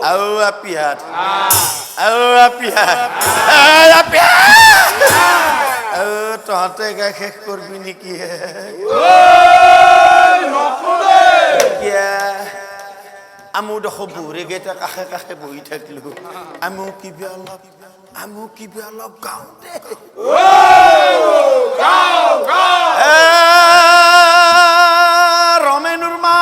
আও আপিহাত তহঁতে গাই শেষ কৰবি নেকি আমো দেখো বুঢ়ী কেইটা কাষে কাষে বহি থাকিলো আমো কিবা অলপ গাওঁ দে ৰমেনুৰ মা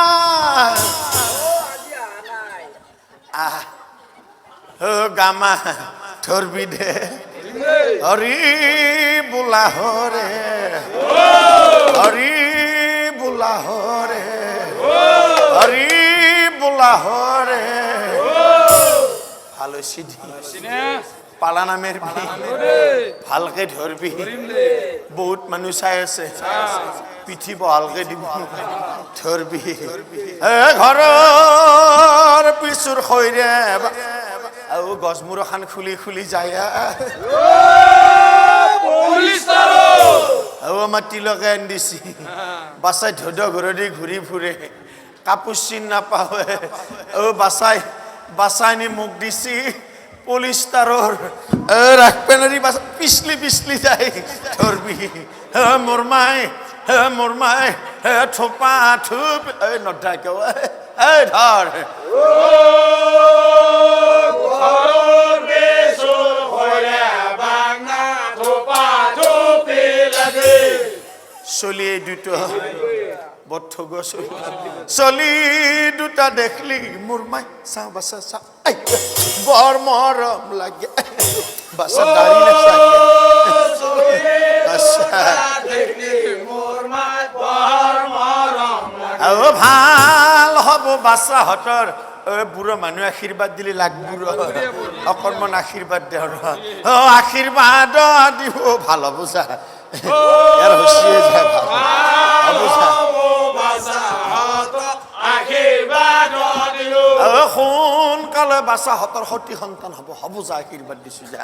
গামা ধৰবি দে হৰি বোলা হৰে ভালো সিদ্ধি পালা নামেৰ ভালকে ধৰবি বহুত মানুষ চাই আছে পিঠি বহালকে দিব ধৰবি ঘৰৰ পিছুৰ খৈৰে আৰু গছমূৰ খান খুলি যায় আমাৰ তিলকে আনি দিছি বাচাই ধদ ঘৰদি ঘূৰি ফুৰে কাপোৰ চিন নাপাৱে বাচাই নি মোক দিছি পলিষ্টাৰৰ ৰাখপেনাৰি পিছলি যায় ধৰবি মোৰ মাই থোপা থুপ নধাকে ধৰ চলি দুটো বদ্ধ চলি দুটা দেখলি মোৰ মাই চাওঁ বাচা চাওঁ বৰ মৰম লাগে বাচা দাড়ি ভাল হব বাচ্চাহঁতৰ বুঢ়ো মানুহ আশীৰ্বাদ দিলে লাগবুৰ অকণমান আশীৰ্বাদ দে আশীৰ্বাদ দিব ভাল হ'ব যা ইয়াৰ হুচিয়ে যায় সোনকালে বাচ্চাহঁতৰ সতি সন্তান হ'ব যা আশীৰ্বাদ দিছো যা